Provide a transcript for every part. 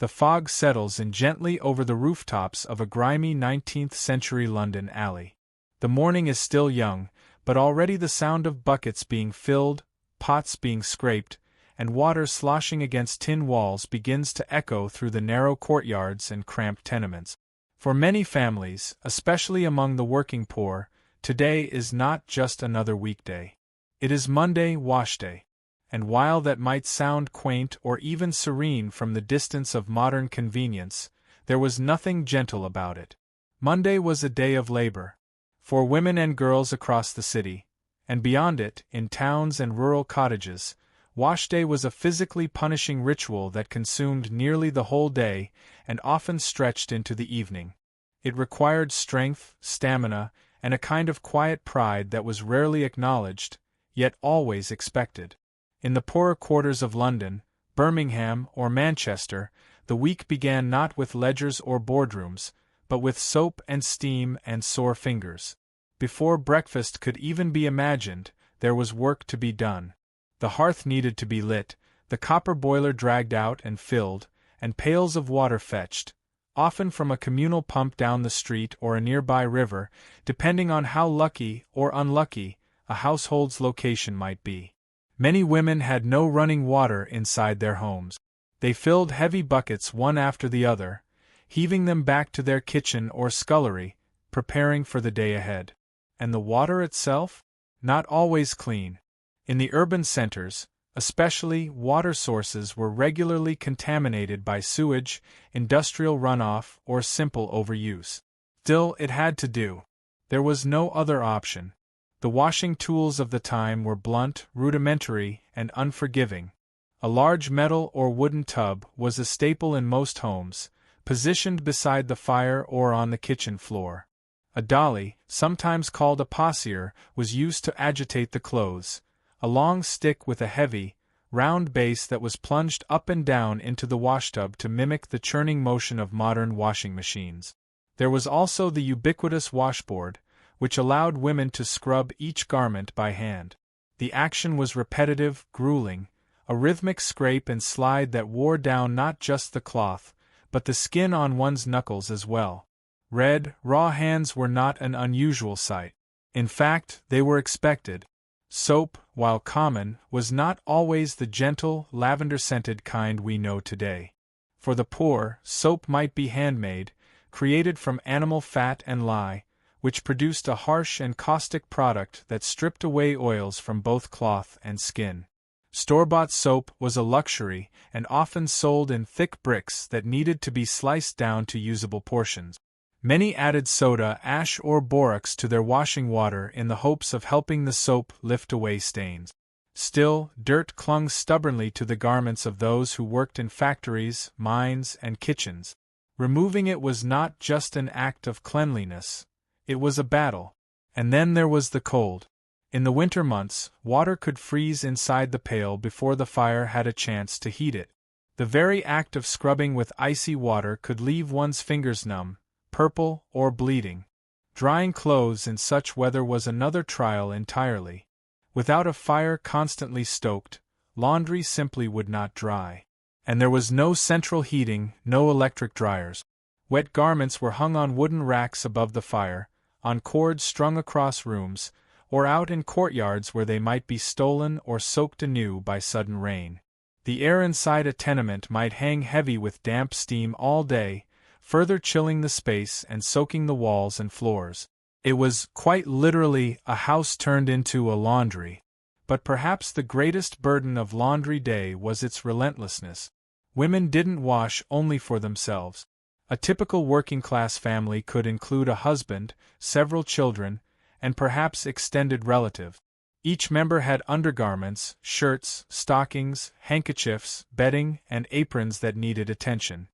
the fog settles in gently over the rooftops of a grimy 19th-century London alley. The morning is still young, but already the sound of buckets being filled, pots being scraped, and water sloshing against tin walls begins to echo through the narrow courtyards and cramped tenements. For many families, especially among the working poor, today is not just another weekday. It is Monday wash day. And while that might sound quaint or even serene from the distance of modern convenience, there was nothing gentle about it. Monday was a day of labor. For women and girls across the city, and beyond it, in towns and rural cottages, wash day was a physically punishing ritual that consumed nearly the whole day and often stretched into the evening. It required strength, stamina, and a kind of quiet pride that was rarely acknowledged, yet always expected. In the poorer quarters of London, Birmingham, or Manchester, the week began not with ledgers or boardrooms, but with soap and steam and sore fingers. Before breakfast could even be imagined, there was work to be done. The hearth needed to be lit, the copper boiler dragged out and filled, and pails of water fetched, often from a communal pump down the street or a nearby river, depending on how lucky or unlucky a household's location might be. Many women had no running water inside their homes. They filled heavy buckets one after the other, heaving them back to their kitchen or scullery, preparing for the day ahead. And the water itself? Not always clean. In the urban centers, especially, water sources were regularly contaminated by sewage, industrial runoff, or simple overuse. Still, it had to do. There was no other option. The washing tools of the time were blunt, rudimentary, and unforgiving. A large metal or wooden tub was a staple in most homes, positioned beside the fire or on the kitchen floor. A dolly, sometimes called a posser, was used to agitate the clothes, a long stick with a heavy, round base that was plunged up and down into the washtub to mimic the churning motion of modern washing machines. There was also the ubiquitous washboard, which allowed women to scrub each garment by hand. The action was repetitive, grueling, a rhythmic scrape and slide that wore down not just the cloth, but the skin on one's knuckles as well. Red, raw hands were not an unusual sight. In fact, they were expected. Soap, while common, was not always the gentle, lavender-scented kind we know today. For the poor, soap might be handmade, created from animal fat and lye, which produced a harsh and caustic product that stripped away oils from both cloth and skin. Store-bought soap was a luxury and often sold in thick bricks that needed to be sliced down to usable portions. Many added soda ash or borax to their washing water in the hopes of helping the soap lift away stains. Still, dirt clung stubbornly to the garments of those who worked in factories, mines, and kitchens. Removing it was not just an act of cleanliness. It was a battle. And then there was the cold. In the winter months, water could freeze inside the pail before the fire had a chance to heat it. The very act of scrubbing with icy water could leave one's fingers numb, purple, or bleeding. Drying clothes in such weather was another trial entirely. Without a fire constantly stoked, laundry simply would not dry. And there was no central heating, no electric dryers. Wet garments were hung on wooden racks above the fire, on cords strung across rooms, or out in courtyards where they might be stolen or soaked anew by sudden rain. The air inside a tenement might hang heavy with damp steam all day, further chilling the space and soaking the walls and floors. It was, quite literally, a house turned into a laundry. But perhaps the greatest burden of laundry day was its relentlessness. Women didn't wash only for themselves. A typical working-class family could include a husband, several children, and perhaps extended relatives. Each member had undergarments, shirts, stockings, handkerchiefs, bedding, and aprons that needed attention.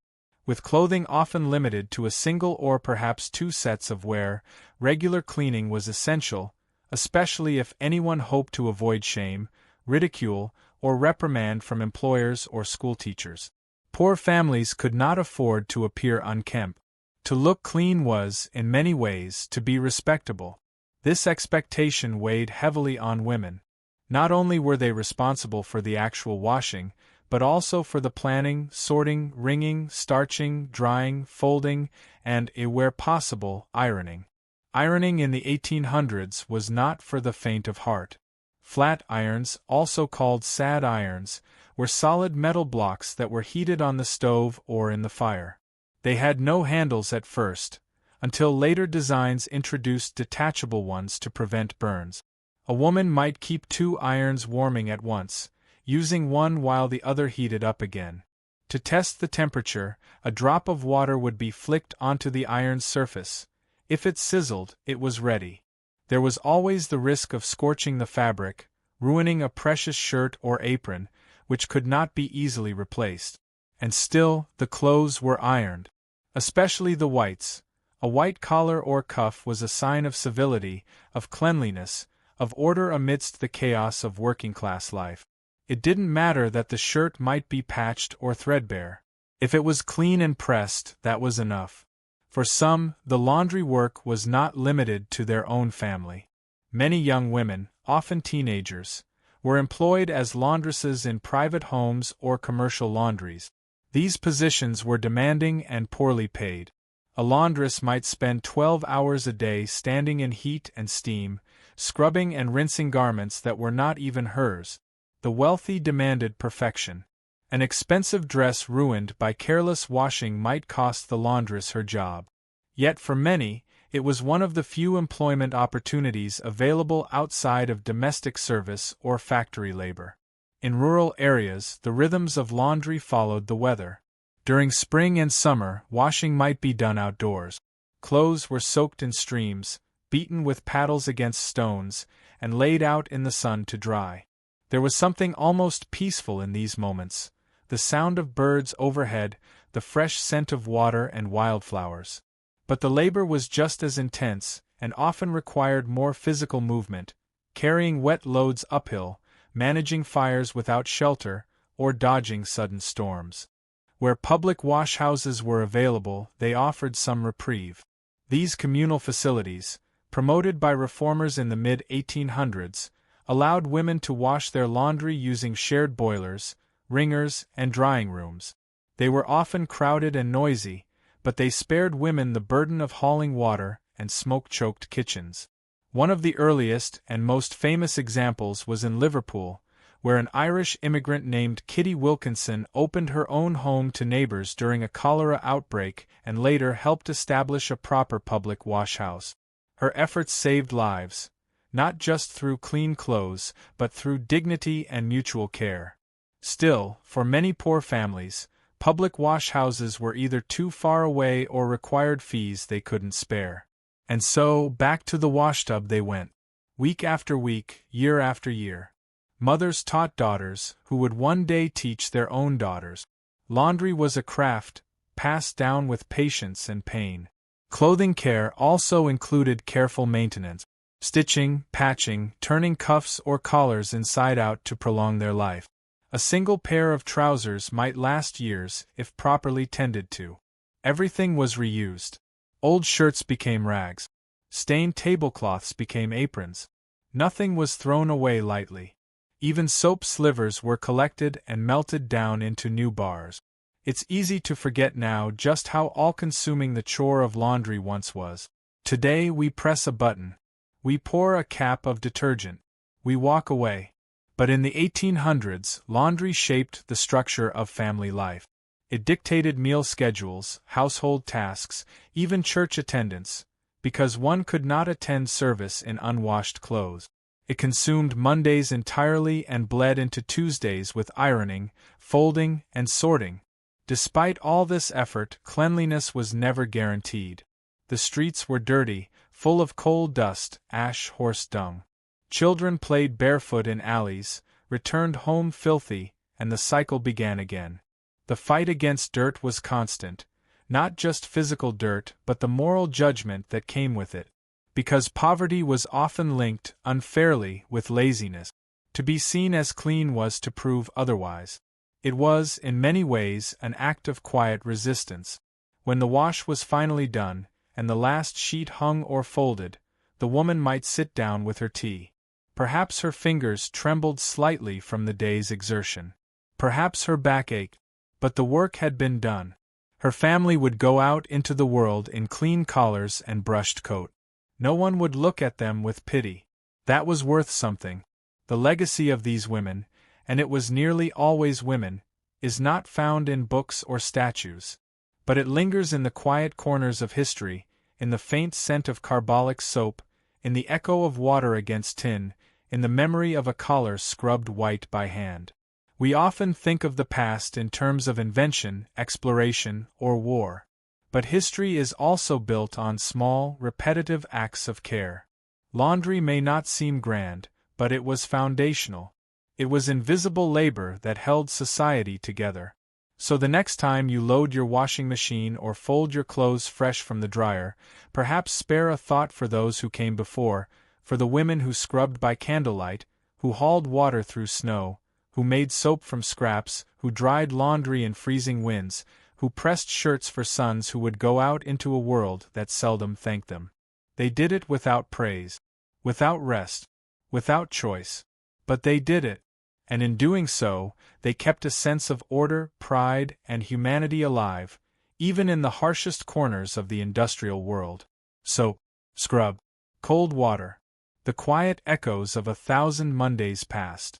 With clothing often limited to a single or perhaps two sets of wear, regular cleaning was essential, especially if anyone hoped to avoid shame, ridicule, or reprimand from employers or schoolteachers. Poor families could not afford to appear unkempt. To look clean was, in many ways, to be respectable. This expectation weighed heavily on women. Not only were they responsible for the actual washing, but also for the planning, sorting, wringing, starching, drying, folding, and, where possible, ironing. Ironing in the 1800s was not for the faint of heart. Flat irons, also called sad irons, were solid metal blocks that were heated on the stove or in the fire. They had no handles at first, until later designs introduced detachable ones to prevent burns. A woman might keep 2 irons warming at once, using one while the other heated up again. To test the temperature, a drop of water would be flicked onto the iron's surface. If it sizzled, it was ready. There was always the risk of scorching the fabric, ruining a precious shirt or apron, which could not be easily replaced. And still, the clothes were ironed. Especially the whites. A white collar or cuff was a sign of civility, of cleanliness, of order amidst the chaos of working-class life. It didn't matter that the shirt might be patched or threadbare. If it was clean and pressed, that was enough. For some, the laundry work was not limited to their own family. Many young women, often teenagers, were employed as laundresses in private homes or commercial laundries. These positions were demanding and poorly paid. A laundress might spend 12 hours a day standing in heat and steam, scrubbing and rinsing garments that were not even hers. The wealthy demanded perfection. An expensive dress ruined by careless washing might cost the laundress her job. Yet for many, it was one of the few employment opportunities available outside of domestic service or factory labor. In rural areas, the rhythms of laundry followed the weather. During spring and summer, washing might be done outdoors. Clothes were soaked in streams, beaten with paddles against stones, and laid out in the sun to dry. There was something almost peaceful in these moments, the sound of birds overhead, the fresh scent of water and wildflowers. But the labor was just as intense, and often required more physical movement, carrying wet loads uphill, managing fires without shelter, or dodging sudden storms. Where public washhouses were available, they offered some reprieve. These communal facilities, promoted by reformers in the mid-1800s, allowed women to wash their laundry using shared boilers, wringers, and drying rooms. They were often crowded and noisy, but they spared women the burden of hauling water and smoke-choked kitchens. One of the earliest and most famous examples was in Liverpool, where an Irish immigrant named Kitty Wilkinson opened her own home to neighbors during a cholera outbreak and later helped establish a proper public washhouse. Her efforts saved lives, not just through clean clothes, but through dignity and mutual care. Still, for many poor families, public washhouses were either too far away or required fees they couldn't spare. And so, back to the washtub they went. Week after week, year after year. Mothers taught daughters, who would one day teach their own daughters. Laundry was a craft, passed down with patience and pain. Clothing care also included careful maintenance. Stitching, patching, turning cuffs or collars inside out to prolong their life. A single pair of trousers might last years if properly tended to. Everything was reused. Old shirts became rags. Stained tablecloths became aprons. Nothing was thrown away lightly. Even soap slivers were collected and melted down into new bars. It's easy to forget now just how all-consuming the chore of laundry once was. Today we press a button. We pour a cap of detergent. We walk away. But in the 1800s, laundry shaped the structure of family life. It dictated meal schedules, household tasks, even church attendance, because one could not attend service in unwashed clothes. It consumed Mondays entirely and bled into Tuesdays with ironing, folding, and sorting. Despite all this effort, cleanliness was never guaranteed. The streets were dirty, full of coal dust, ash, horse dung. Children played barefoot in alleys, returned home filthy, and the cycle began again. The fight against dirt was constant, not just physical dirt but the moral judgment that came with it. Because poverty was often linked, unfairly, with laziness. To be seen as clean was to prove otherwise. It was, in many ways, an act of quiet resistance. When the wash was finally done, and the last sheet hung or folded, the woman might sit down with her tea. Perhaps her fingers trembled slightly from the day's exertion. Perhaps her back ached, but the work had been done. Her family would go out into the world in clean collars and brushed coat. No one would look at them with pity. That was worth something. The legacy of these women, and it was nearly always women, is not found in books or statues. But it lingers in the quiet corners of history, in the faint scent of carbolic soap, in the echo of water against tin, in the memory of a collar scrubbed white by hand. We often think of the past in terms of invention, exploration, or war. But history is also built on small, repetitive acts of care. Laundry may not seem grand, but it was foundational. It was invisible labor that held society together. So the next time you load your washing machine or fold your clothes fresh from the dryer, perhaps spare a thought for those who came before, for the women who scrubbed by candlelight, who hauled water through snow, who made soap from scraps, who dried laundry in freezing winds, who pressed shirts for sons who would go out into a world that seldom thanked them. They did it without praise, without rest, without choice. But they did it, and in doing so, they kept a sense of order, pride, and humanity alive, even in the harshest corners of the industrial world. Soap, scrub, cold water, the quiet echoes of 1,000 Mondays past.